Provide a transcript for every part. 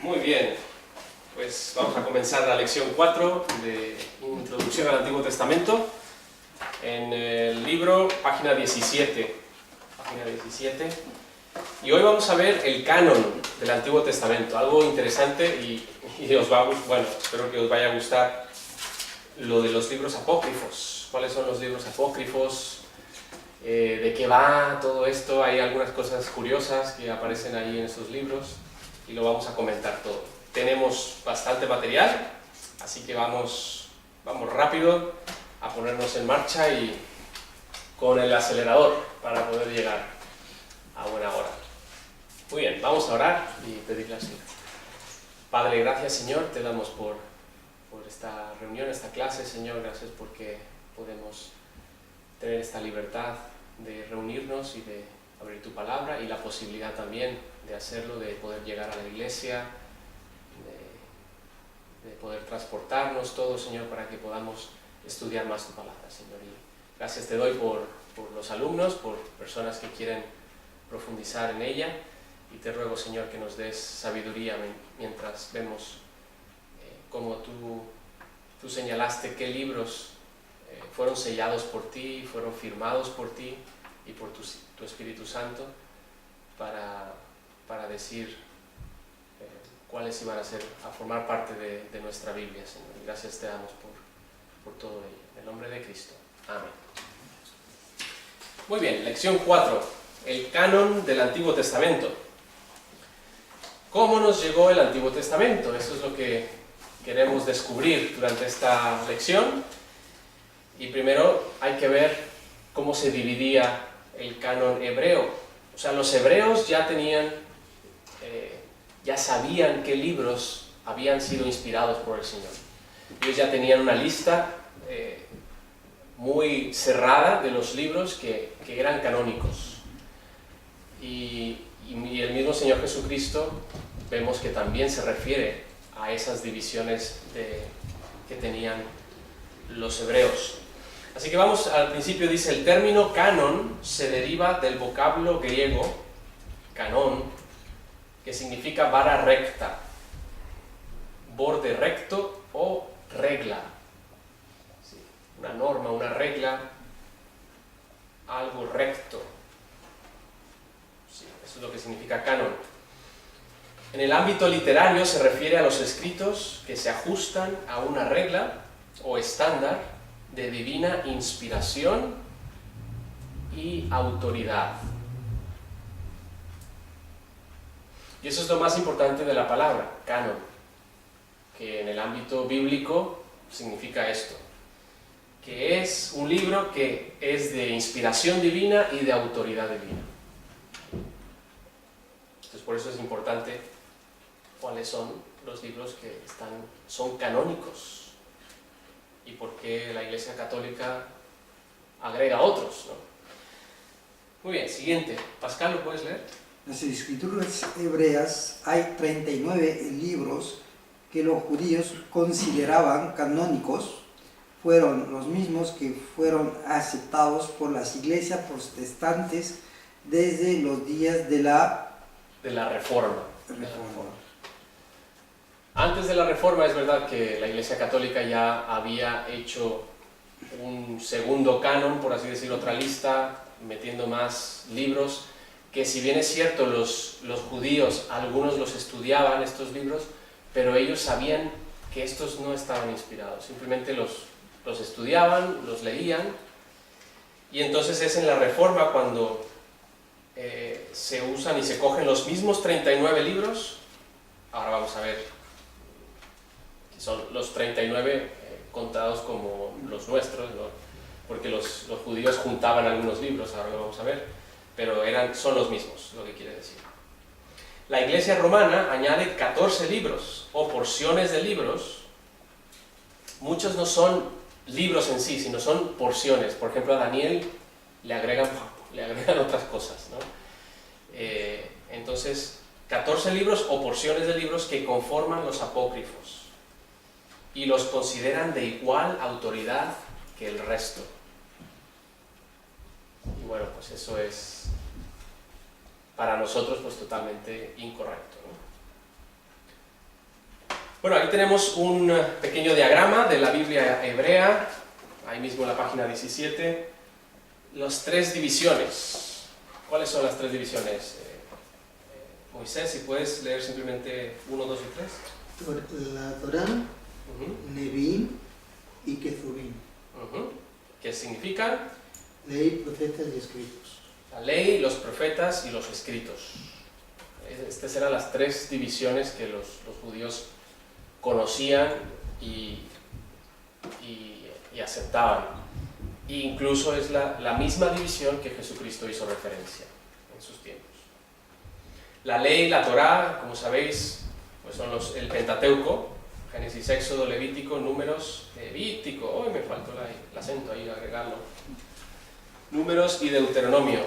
Muy bien, pues vamos a comenzar la lección 4 de Introducción al Antiguo Testamento en el libro, página 17. Y hoy vamos a ver el canon del Antiguo Testamento, algo interesante y os va a, bueno, espero que os vaya a gustar lo de los libros apócrifos. ¿Cuáles son los libros apócrifos? ¿De qué va todo esto? Hay algunas cosas curiosas que aparecen ahí en esos libros y lo vamos a comentar todo. Tenemos bastante material, así que vamos rápido a ponernos en marcha y con el acelerador para poder llegar a buena hora. Muy bien, vamos a orar y pedirle al Señor. Padre, gracias Señor, te damos por esta reunión, esta clase, Señor, gracias porque podemos tener esta libertad de reunirnos y de abrir tu palabra y la posibilidad también de hacerlo, de poder llegar a la iglesia, de poder transportarnos todos, Señor, para que podamos estudiar más tu palabra, Señor. Y gracias te doy por los alumnos, por personas que quieren profundizar en ella, y te ruego, Señor, que nos des sabiduría mientras vemos cómo tú señalaste qué libros fueron sellados por ti, fueron firmados por ti y por tu Espíritu Santo para decir cuáles iban a formar parte de nuestra Biblia, Señor. Y gracias te damos por todo ello. En el nombre de Cristo. Amén. Muy bien, lección 4. El canon del Antiguo Testamento. ¿Cómo nos llegó el Antiguo Testamento? Eso es lo que queremos descubrir durante esta lección. Y primero hay que ver cómo se dividía el canon hebreo. O sea, los hebreos ya sabían qué libros habían sido inspirados por el Señor. Ellos ya tenían una lista muy cerrada de los libros que eran canónicos. Y el mismo Señor Jesucristo vemos que también se refiere a esas divisiones que tenían los hebreos. Así que vamos, al principio dice, el término canon se deriva del vocablo griego, canón, que significa vara recta, borde recto o regla. Sí, una norma, una regla, algo recto. Sí, eso es lo que significa canon. En el ámbito literario se refiere a los escritos que se ajustan a una regla o estándar de divina inspiración y autoridad. Y eso es lo más importante de la palabra, canon, que en el ámbito bíblico significa esto, que es un libro que es de inspiración divina y de autoridad divina. Entonces por eso es importante cuáles son los libros que son canónicos y por qué la Iglesia Católica agrega otros, ¿no? Muy bien, siguiente. Pascal, ¿lo puedes leer? En las escrituras hebreas hay 39 libros que los judíos consideraban canónicos. Fueron los mismos que fueron aceptados por las iglesias protestantes desde los días de la Reforma. Antes de la Reforma es verdad que la Iglesia Católica ya había hecho un segundo canon, por así decirlo, otra lista, metiendo más libros, que si bien es cierto, los judíos, algunos los estudiaban estos libros, pero ellos sabían que estos no estaban inspirados, simplemente los estudiaban, los leían, y entonces es en la Reforma cuando se usan y se cogen los mismos 39 libros. Ahora vamos a ver que son los 39 contados como los nuestros, ¿no? Porque los judíos juntaban algunos libros, ahora lo vamos a ver, pero son los mismos, lo que quiere decir. La Iglesia Romana añade 14 libros o porciones de libros. Muchos no son libros en sí, sino son porciones. Por ejemplo, a Daniel le agregan otras cosas, ¿no? Entonces, 14 libros o porciones de libros que conforman los apócrifos y los consideran de igual autoridad que el resto. Y bueno, pues eso es para nosotros pues totalmente incorrecto, ¿no? Bueno, aquí tenemos un pequeño diagrama de la Biblia hebrea, ahí mismo en la página 17. Las tres divisiones. ¿Cuáles son las tres divisiones? Moisés, si puedes leer simplemente 1, 2 y 3. La Torá, Nevi'im y Ketubim. ¿Qué significan? Ley, profetas y escritos. La ley, los profetas y los escritos. Estas eran las tres divisiones que los judíos conocían y aceptaban. E incluso es la misma división que Jesucristo hizo referencia en sus tiempos. La ley, la Torá, como sabéis, pues son el Pentateuco, Génesis, Éxodo, Levítico, Números, Levítico, me faltó el acento ahí, agregarlo. Números y Deuteronomio.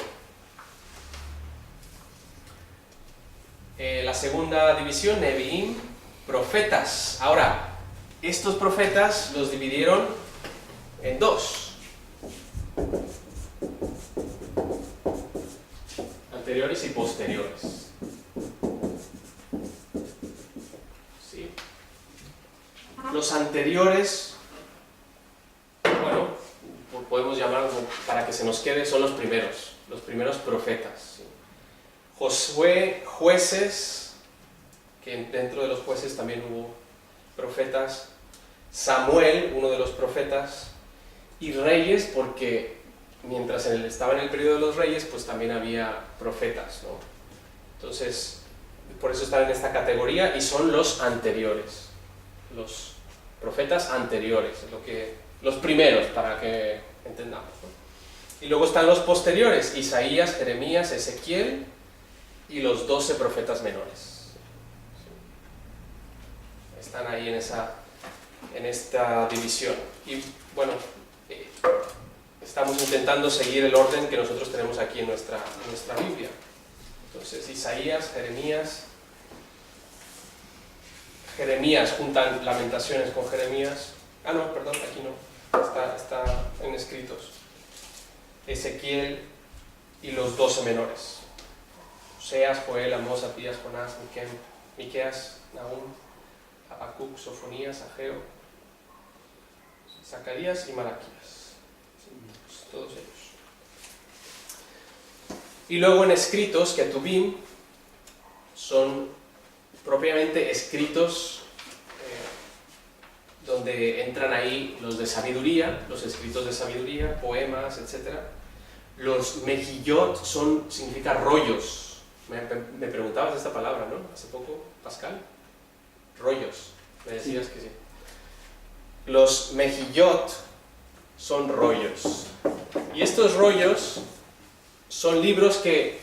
La segunda división, Nevi'im, profetas. Ahora, estos profetas los dividieron en dos. Anteriores y posteriores. ¿Sí? Los anteriores, bueno, podemos llamarlos para que se nos quede, son los primeros profetas. ¿Sí? Josué, jueces, que dentro de los jueces también hubo profetas. Samuel, uno de los profetas. Y reyes, porque mientras estaba en el periodo de los reyes, pues también había profetas, ¿no? Entonces, por eso están en esta categoría y son los anteriores. Los profetas anteriores, los primeros, para que entendamos, ¿no? Y luego están los posteriores, Isaías, Jeremías, Ezequiel y los 12 profetas menores. Están ahí en esta división. Y bueno, estamos intentando seguir el orden que nosotros tenemos aquí en nuestra Biblia. Entonces, Isaías, Jeremías juntan Lamentaciones con Jeremías. No, perdón, aquí no. Está en escritos. Ezequiel y los 12 menores. Oseas, Joel, Amós, Abdías, Jonás, Miqueas, Nahum, Habacuc, Sofonías, Ageo, Zacarías y Malaquías. Sí, pues todos ellos. Y luego en escritos, Ketubim, son propiamente escritos donde entran ahí los de sabiduría, los escritos de sabiduría, poemas, etc. Los mejillot significa rollos. Me preguntabas de esta palabra, ¿no? Hace poco, Pascal. Rollos. Me decías que sí. Los mejillot son rollos. Y estos rollos son libros que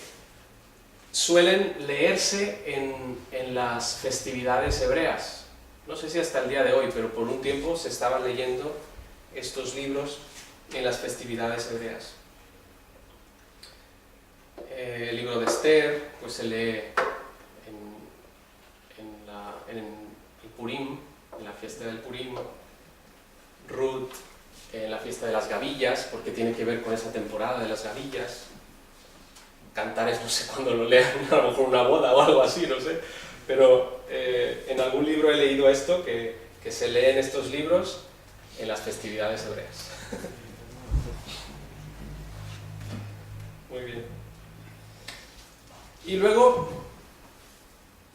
suelen leerse en las festividades hebreas. No sé si hasta el día de hoy, pero por un tiempo se estaban leyendo estos libros en las festividades hebreas. El libro de Esther pues se lee en el Purim, en la fiesta del Purim. Ruth en la fiesta de las gavillas, porque tiene que ver con esa temporada de las gavillas. Cantares, no sé cuándo lo lean, a lo mejor una boda o algo así, no sé. Pero en algún libro he leído esto, que se leen estos libros en las festividades hebreas. Muy bien. Y luego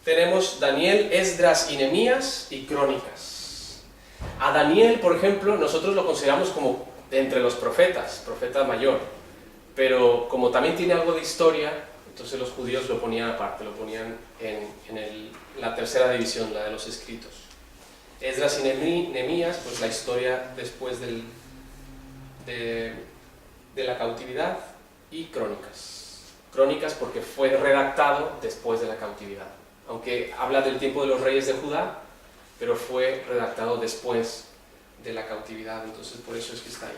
tenemos Daniel, Esdras y Nehemías y Crónicas. A Daniel, por ejemplo, nosotros lo consideramos como entre los profetas, profeta mayor, pero como también tiene algo de historia, entonces los judíos lo ponían aparte, lo ponían en la tercera división, la de los escritos. Esdras y Nehemías, pues la historia después de la cautividad, y Crónicas. Crónicas porque fue redactado después de la cautividad, aunque habla del tiempo de los reyes de Judá, pero fue redactado después de la cautividad, entonces por eso es que está ahí.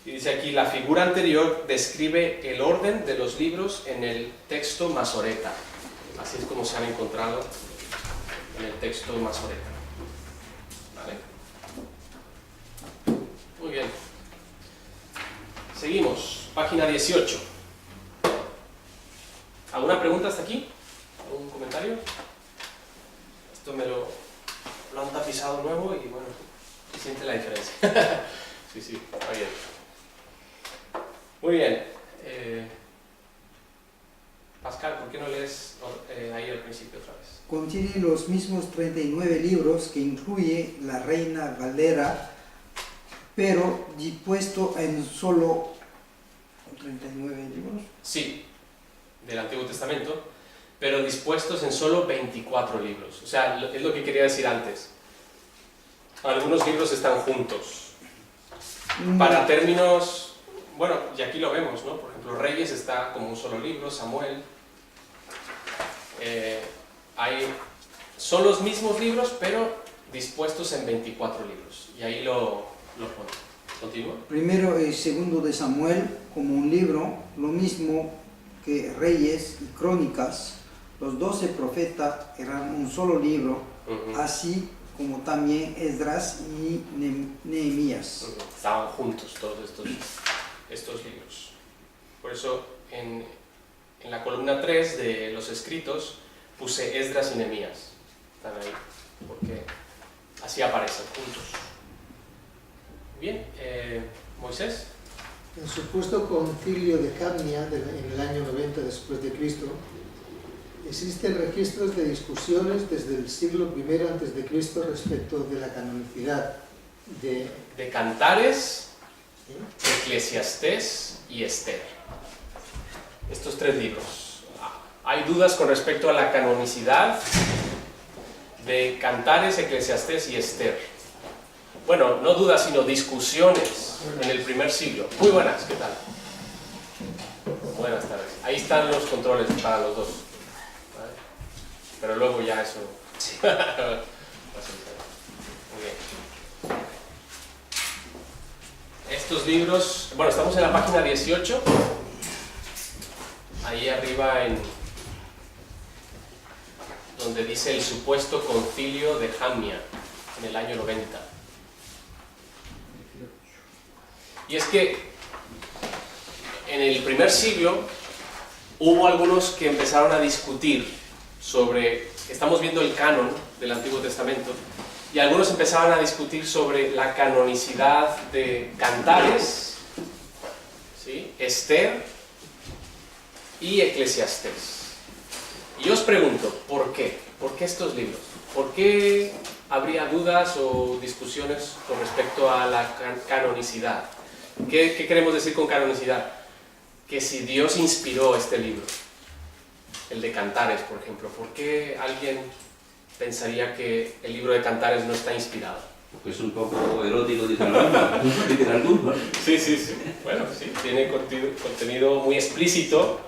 Y dice aquí, la figura anterior describe el orden de los libros en el texto masoreta. Así es como se han encontrado en el texto masoreta. ¿Vale? Muy bien. Seguimos, página 18. ¿Alguna pregunta hasta aquí? ¿Algún comentario? Esto me lo han tapizado nuevo y bueno, se siente la diferencia. Sí, sí, está bien. Muy bien. Pascal, ¿por qué no lees ahí al principio otra vez? Contiene los mismos 39 libros que incluye la Reina Valera, pero dispuesto en solo 39 libros. Sí, del Antiguo Testamento, pero dispuestos en solo 24 libros. O sea, es lo que quería decir antes. Algunos libros están juntos. Para términos, bueno, y aquí lo vemos, ¿no? Por ejemplo, Reyes está como un solo libro, Samuel. Son los mismos libros, pero dispuestos en 24 libros. Y ahí lo pone. ¿Continúa? Primero y segundo de Samuel como un libro, lo mismo que Reyes y Crónicas. Los 12 profetas eran un solo libro, así como también Esdras y Nehemías. Estaban juntos todos estos libros. Por eso en la columna 3 de los escritos puse Esdras y Nehemías. Están ahí, porque así aparecen juntos. Bien, Moisés. En el supuesto concilio de Jamnia en el año 90 después de Cristo, existen registros de discusiones desde el siglo I antes de Cristo respecto de la canonicidad de Cantares, Eclesiastés y Esther. Estos 3 libros. Hay dudas con respecto a la canonicidad de Cantares, Eclesiastés y Esther. Bueno, no dudas, sino discusiones en el primer siglo. Muy buenas, ¿qué tal? Buenas tardes. Ahí están los controles para los dos. ¿Vale? Pero luego ya eso... Sí. Muy bien. Estos libros... Bueno, estamos en la página 18. Ahí arriba donde dice el supuesto concilio de Jamnia en el año 90. Y es que en el primer siglo hubo algunos que empezaron a discutir sobre, estamos viendo el canon del Antiguo Testamento, y algunos empezaban a discutir sobre la canonicidad de Cantares, ¿sí? Esther y Eclesiastés. Y yo os pregunto, ¿por qué? ¿Por qué estos libros? ¿Por qué habría dudas o discusiones con respecto a la canonicidad? ¿Qué queremos decir con canonicidad? Que si Dios inspiró este libro, el de Cantares, por ejemplo, ¿por qué alguien pensaría que el libro de Cantares no está inspirado? Porque es un poco erótico, dicen algunos. Sí, sí, sí. Bueno, sí, tiene contenido muy explícito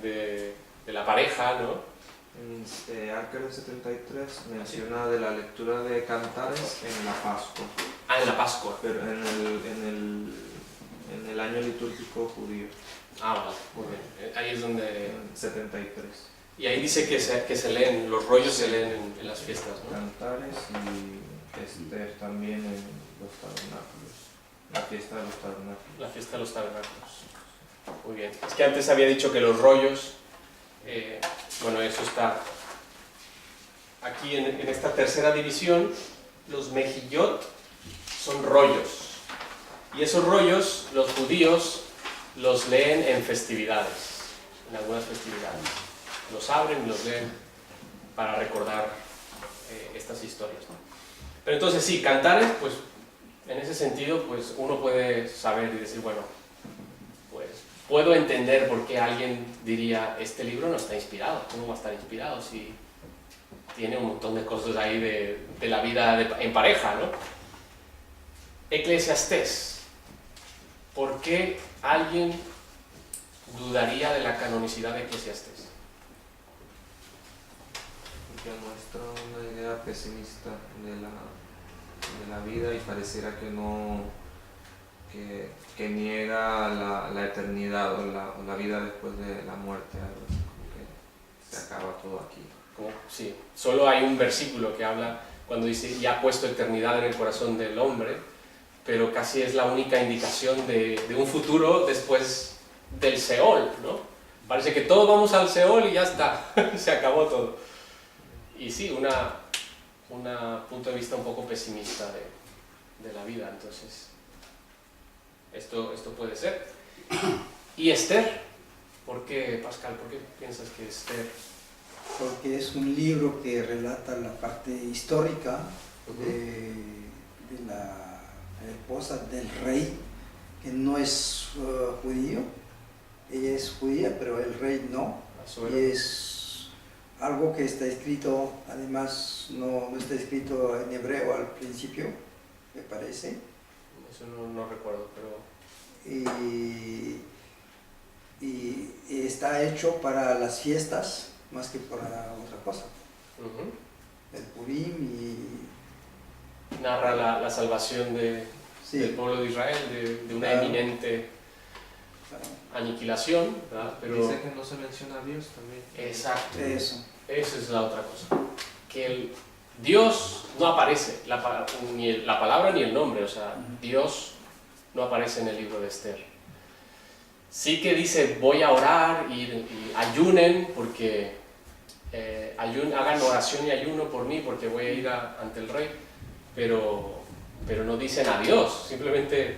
de la pareja, ¿no? Arquero 73 menciona de la lectura de Cantares en la Pascua. Ah, en la Pascua. Pero en el año litúrgico judío. Ah, vale, muy bien. Ahí es donde... En 73. Y ahí dice que se leen, los rollos se leen en las fiestas, ¿no? Cantares y Esther también en los tabernáculos. La fiesta de los tabernáculos. La fiesta de los tabernáculos. Muy bien. Es que antes había dicho que los rollos, bueno, eso está aquí en esta tercera división. Los mejillot son rollos. Y esos rollos, los judíos los leen en festividades, en algunas festividades. Los abren y los leen para recordar estas historias, ¿no? Pero entonces sí, Cantares, pues en ese sentido, pues uno puede saber y decir, bueno, pues puedo entender por qué alguien diría, este libro no está inspirado. ¿Cómo va a estar inspirado si tiene un montón de cosas ahí de la vida en pareja, ¿no? Eclesiastés. ¿Por qué alguien dudaría de la canonicidad de Eclesiastés? Que muestra una idea pesimista de la vida y pareciera que no que niega la eternidad o la vida después de la muerte, algo así, como que se acaba todo aquí. Sí, solo hay un versículo que habla cuando dice y ha puesto eternidad en el corazón del hombre, pero casi es la única indicación de un futuro después del Seol, ¿no? Parece que todos vamos al Seol y ya está, se acabó todo. Y sí, un punto de vista un poco pesimista de la vida, entonces esto puede ser. ¿Y Esther? ¿Por qué, Pascal, por qué piensas que Esther? Porque es un libro que relata la parte histórica de la esposa del rey, que no es judío. Ella es judía, pero el rey no. Y es algo que está escrito, además no está escrito en hebreo al principio, me parece. Eso no recuerdo, pero... Y está hecho para las fiestas más que para otra cosa. El Purim y... narra la salvación del pueblo de Israel, de una eminente aniquilación, ¿verdad? Pero dice que no se menciona a Dios también. exacto, Eso. esa es la otra cosa, que Dios no aparece, ni la palabra ni el nombre, o sea, Dios no aparece en el libro de Esther. Sí que dice voy a orar y ayunen porque hagan oración y ayuno por mí porque voy a ir ante el rey, pero no dicen a Dios, simplemente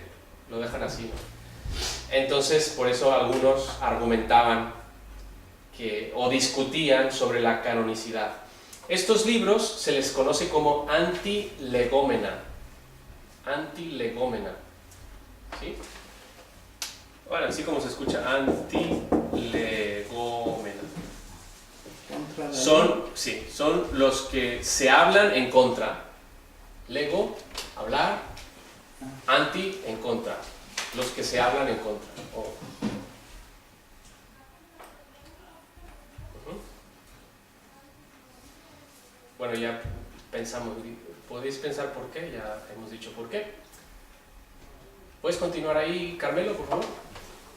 lo dejan así, ¿no? Entonces, por eso algunos argumentaban o discutían sobre la canonicidad. Estos libros se les conoce como antilegómena. Antilegómena. ¿Sí? Bueno, así como se escucha, antilegómena. Son los que se hablan en contra. Lego, hablar, anti, en contra. Los que se hablan en contra. Bueno, ya pensamos, ¿podéis pensar por qué? Ya hemos dicho por qué. ¿Puedes continuar ahí, Carmelo, por favor?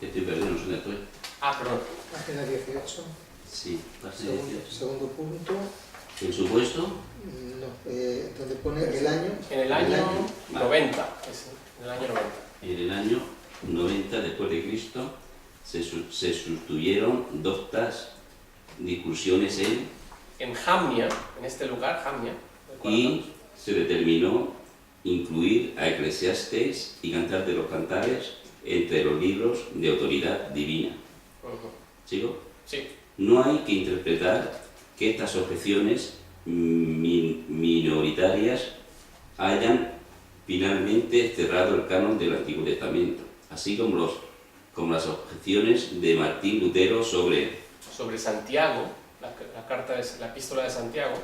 Estoy perdido, no sé dónde estoy. Perdón. Página 18. Sí, página 18. Segundo punto. ¿En su puesto? No, donde pone el año. En el año 90. En el año 90. En el año 90 después de Cristo se sostuvieron doctas discusiones en Jamnia, en este lugar, Jamnia, y se determinó incluir a Eclesiastes y Cantar de los Cantares entre los libros de autoridad divina. ¿Sigo? Sí. No hay que interpretar que estas objeciones minoritarias hayan finalmente cerrado el canon del Antiguo Testamento, así como las objeciones de Martín Lutero sobre Santiago, la epístola de Santiago.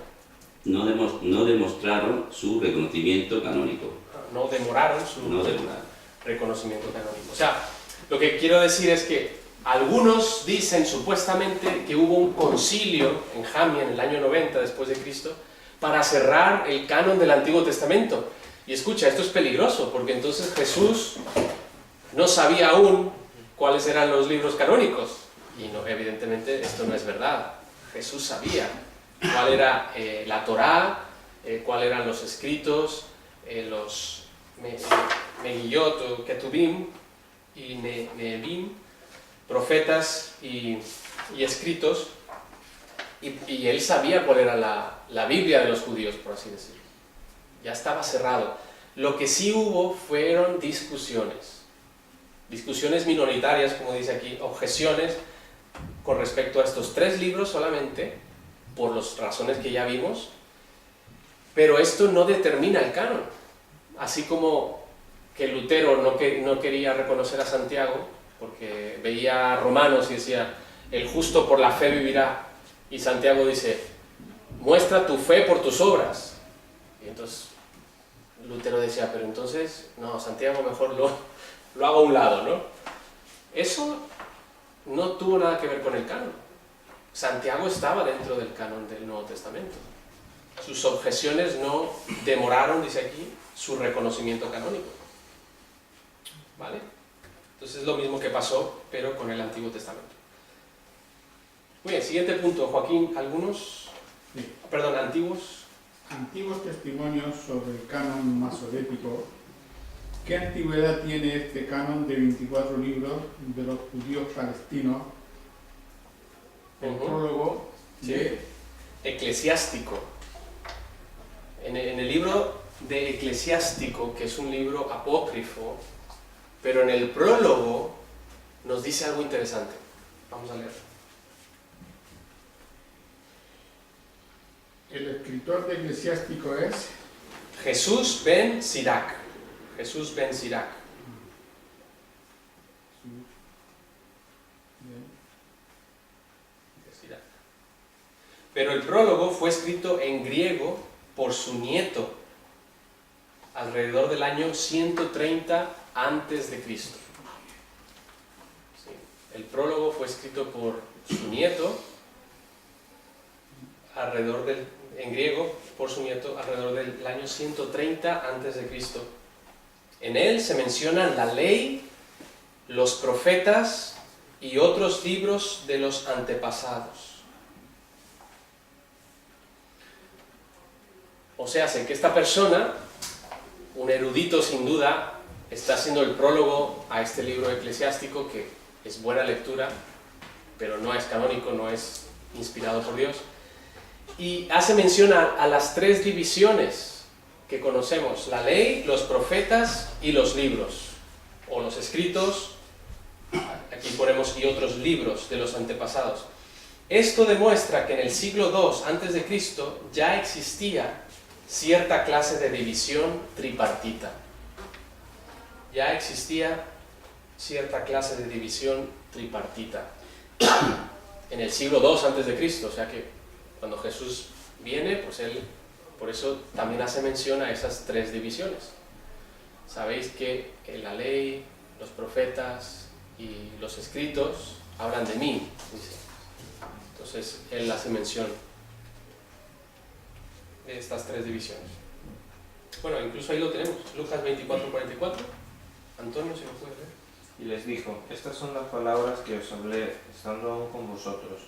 No demostraron su reconocimiento canónico. No demoraron su reconocimiento canónico. O sea, lo que quiero decir es que algunos dicen supuestamente que hubo un concilio en Jamnia en el año 90 después de Cristo para cerrar el canon del Antiguo Testamento. Y escucha, esto es peligroso, porque entonces Jesús no sabía aún cuáles eran los libros canónicos. Y no, evidentemente esto no es verdad. Jesús sabía cuál era la Torá, cuáles eran los escritos, los Megillot o Ketubim y Neevim, profetas y escritos, y él sabía cuál era la Biblia de los judíos, por así decirlo. Ya estaba cerrado. Lo que sí hubo fueron discusiones minoritarias, como dice aquí, objeciones con respecto a estos 3 libros solamente, por las razones que ya vimos, pero esto no determina el canon. Así como que Lutero no quería reconocer a Santiago, porque veía a Romanos y decía, el justo por la fe vivirá, y Santiago dice, muestra tu fe por tus obras. Y entonces Lutero decía, pero entonces, no, Santiago mejor lo hago a un lado, ¿no? Eso no tuvo nada que ver con el canon. Santiago estaba dentro del canon del Nuevo Testamento. Sus objeciones no demoraron, dice aquí, su reconocimiento canónico. ¿Vale? Entonces es lo mismo que pasó, pero con el Antiguo Testamento. Muy bien, siguiente punto, Joaquín. ¿Algunos? Sí. Perdón, antiguos. Antiguos testimonios sobre el canon masorético. ¿Qué antigüedad tiene este canon de 24 libros de los judíos palestinos el Ujú. prólogo Sí. de Eclesiástico. En el libro de Eclesiástico, que es un libro apócrifo, pero en el prólogo nos dice algo interesante. Vamos a leer. el escritor de Eclesiástico es Jesús ben Sirac. Jesús ben Sirac. Sirac. Pero el prólogo fue escrito en griego por su nieto, alrededor del año 130 antes de Cristo. Sí. El prólogo fue escrito por su nieto, en griego, por su nieto, alrededor del año 130 antes de Cristo. En él se mencionan la ley, los profetas y otros libros de los antepasados. O sea, sé que esta persona, un erudito sin duda, está haciendo el prólogo a este libro eclesiástico, que es buena lectura, pero no es canónico, no es inspirado por Dios. Y hace mención a las tres divisiones que conocemos: la ley, los profetas y los libros, o los escritos, aquí ponemos y otros libros de los antepasados. Esto demuestra que en el siglo II antes de Cristo ya existía cierta clase de división tripartita. Ya existía cierta clase de división tripartita en el siglo II antes de Cristo, o sea que cuando Jesús viene, pues él, por eso también hace mención a esas tres divisiones. Sabéis que la ley, los profetas y los escritos hablan de mí, dice. Entonces él hace mención de estas tres divisiones. Bueno, incluso ahí lo tenemos, Lucas 24:44. Antonio, si lo puedes leer. Y les dijo: estas son las palabras que os hablé, estando aún con vosotros,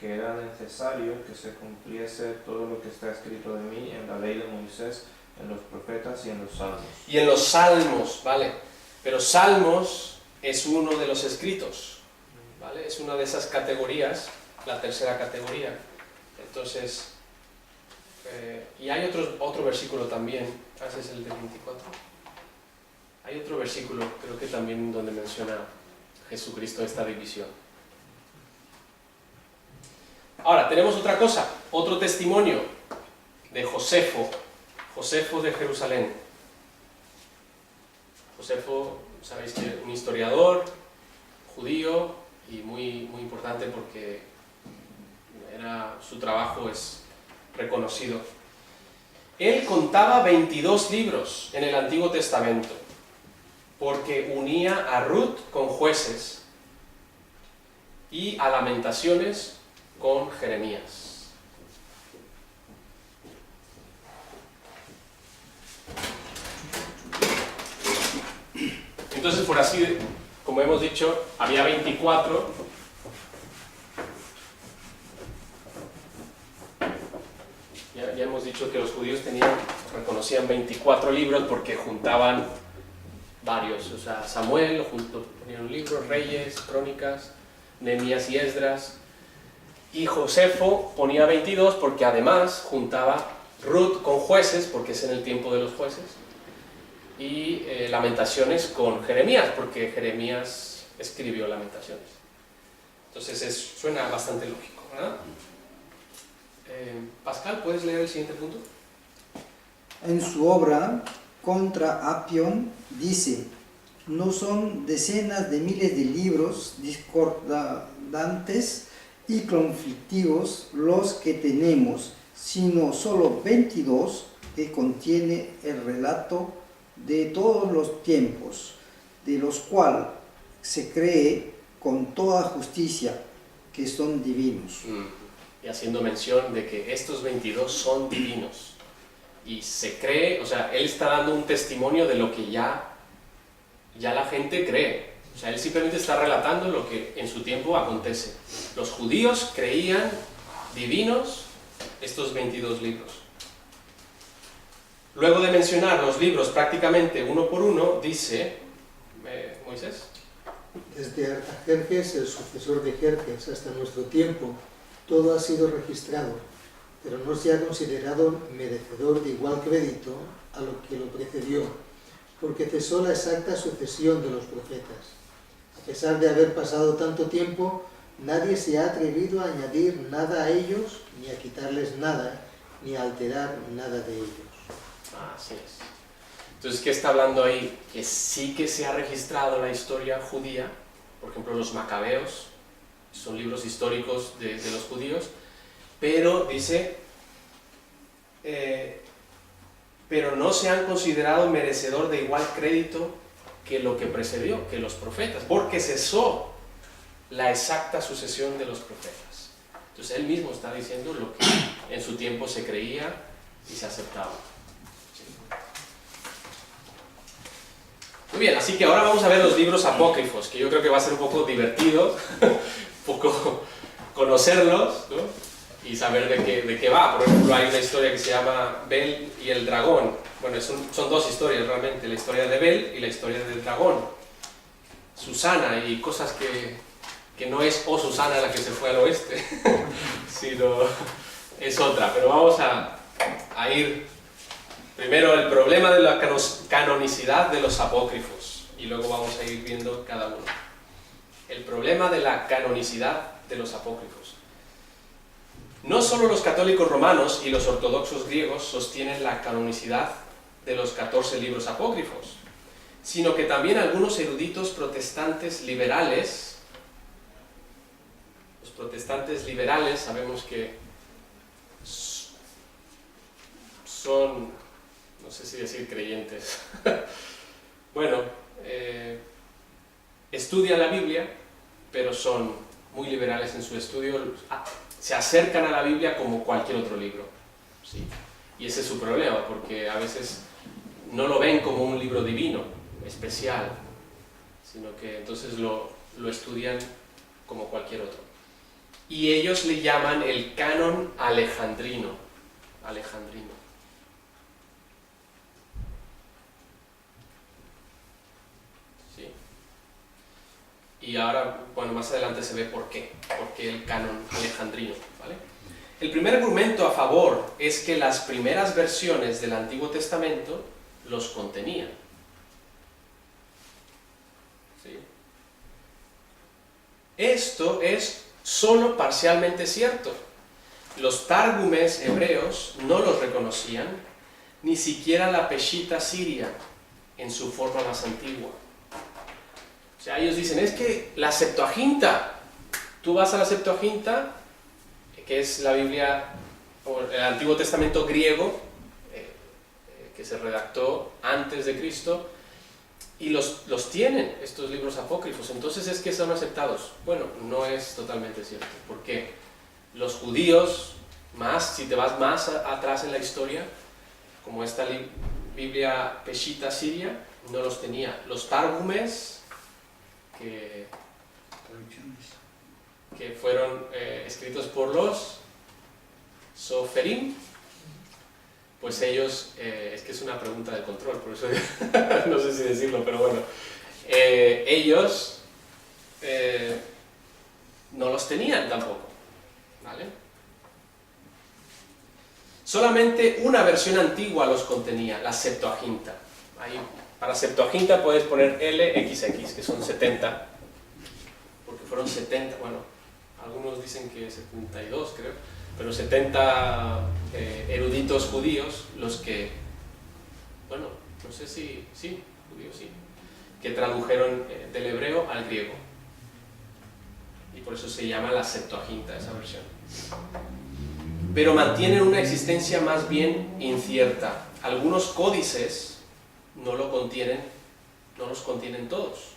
que era necesario que se cumpliese todo lo que está escrito de mí en la ley de Moisés, en los profetas y en los salmos. Y en los salmos, ¿vale? Pero salmos es uno de los escritos, ¿vale? Es una de esas categorías, la tercera categoría. Entonces, y hay otro versículo también, ese es el de 24. Hay otro versículo, creo que también, donde menciona Jesucristo esta división. Ahora, tenemos otra cosa, otro testimonio de Josefo de Jerusalén. Josefo, sabéis que es un historiador judío y muy importante porque su trabajo es reconocido. Él contaba 22 libros en el Antiguo Testamento, porque unía a Ruth con Jueces y a Lamentaciones con Jeremías. Entonces, por así, como hemos dicho, había 24. Ya hemos dicho que los judíos reconocían 24 libros porque juntaban varios. O sea, Samuel ponían un libro, Reyes, Crónicas, Nehemías y Esdras. Y Josefo ponía 22 porque además juntaba Ruth con Jueces, porque es en el tiempo de los jueces, y Lamentaciones con Jeremías, porque Jeremías escribió Lamentaciones. Entonces suena bastante lógico, ¿verdad? Pascal, ¿puedes leer el siguiente punto? En su obra Contra Apion dice: no son decenas de miles de libros discordantes y conflictivos los que tenemos, sino solo 22 que contiene el relato de todos los tiempos, de los cuales se cree con toda justicia que son divinos. Y haciendo mención de que estos 22 son divinos. Y se cree, o sea, él está dando un testimonio de lo que ya la gente cree. O sea, él simplemente está relatando lo que en su tiempo acontece. Los judíos creían divinos estos 22 libros. Luego de mencionar los libros prácticamente uno por uno, dice Moisés. Desde Artajerjes, el sucesor de Jerjes, hasta nuestro tiempo, todo ha sido registrado, pero no se ha considerado merecedor de igual crédito a lo que lo precedió, porque cesó la exacta sucesión de los profetas. A pesar de haber pasado tanto tiempo, nadie se ha atrevido a añadir nada a ellos, ni a quitarles nada, ni a alterar nada de ellos. Así es. Entonces, ¿qué está hablando ahí? Que sí que se ha registrado la historia judía, por ejemplo, los Macabeos, son libros históricos de los judíos, pero dice, pero no se han considerado merecedor de igual crédito que lo que precedió, que los profetas, porque cesó la exacta sucesión de los profetas. Entonces, él mismo está diciendo lo que en su tiempo se creía y se aceptaba. Muy bien, así que ahora vamos a ver los libros apócrifos, que yo creo que va a ser un poco divertido, un poco conocerlos, ¿no? Y saber de qué va. Por ejemplo, hay una historia que se llama Bel y el dragón. Bueno, son dos historias realmente, la historia de Bel y la historia del dragón. Susana y cosas que no es Susana la que se fue al oeste, sino es otra. Pero vamos a ir primero el problema de la canonicidad de los apócrifos y luego vamos a ir viendo cada uno. El problema de la canonicidad de los apócrifos. No solo los católicos romanos y los ortodoxos griegos sostienen la canonicidad de los 14 libros apócrifos, sino que también algunos eruditos protestantes liberales. Los protestantes liberales sabemos que son, no sé si decir creyentes, bueno, estudian la Biblia, pero son muy liberales en su estudio, se acercan a la Biblia como cualquier otro libro, ¿sí? Y ese es su problema, porque a veces no lo ven como un libro divino, especial, sino que entonces lo estudian como cualquier otro. Y ellos le llaman el canon alejandrino. ¿Sí? Y ahora, bueno, más adelante se ve por qué el canon alejandrino, ¿vale? El primer argumento a favor es que las primeras versiones del Antiguo Testamento los contenían. ¿Sí? Esto es solo parcialmente cierto. Los tárgumes hebreos no los reconocían, ni siquiera la Peshitta siria en su forma más antigua. O sea, ellos dicen, es que la Septuaginta, tú vas a la Septuaginta, que es la Biblia, o el Antiguo Testamento griego, que se redactó antes de Cristo, y los tienen, estos libros apócrifos, entonces es que son aceptados. Bueno, no es totalmente cierto, porque los judíos, si te vas más atrás en la historia, como esta Biblia Peshitta siria, no los tenía. Los tárgumes, que fueron escritos por los Soferim, pues ellos, es que es una pregunta de control, por eso no sé si decirlo, pero bueno, ellos no los tenían tampoco, ¿vale? Solamente una versión antigua los contenía, la Septuaginta. Ahí, para Septuaginta puedes poner LXX, que son 70, porque fueron 70, bueno, algunos dicen que 72 creo, pero 70 eruditos judíos los que, bueno, no sé si, sí, judíos sí, que tradujeron del hebreo al griego. Y por eso se llama la Septuaginta, esa versión. Pero mantienen una existencia más bien incierta. Algunos códices no los contienen todos.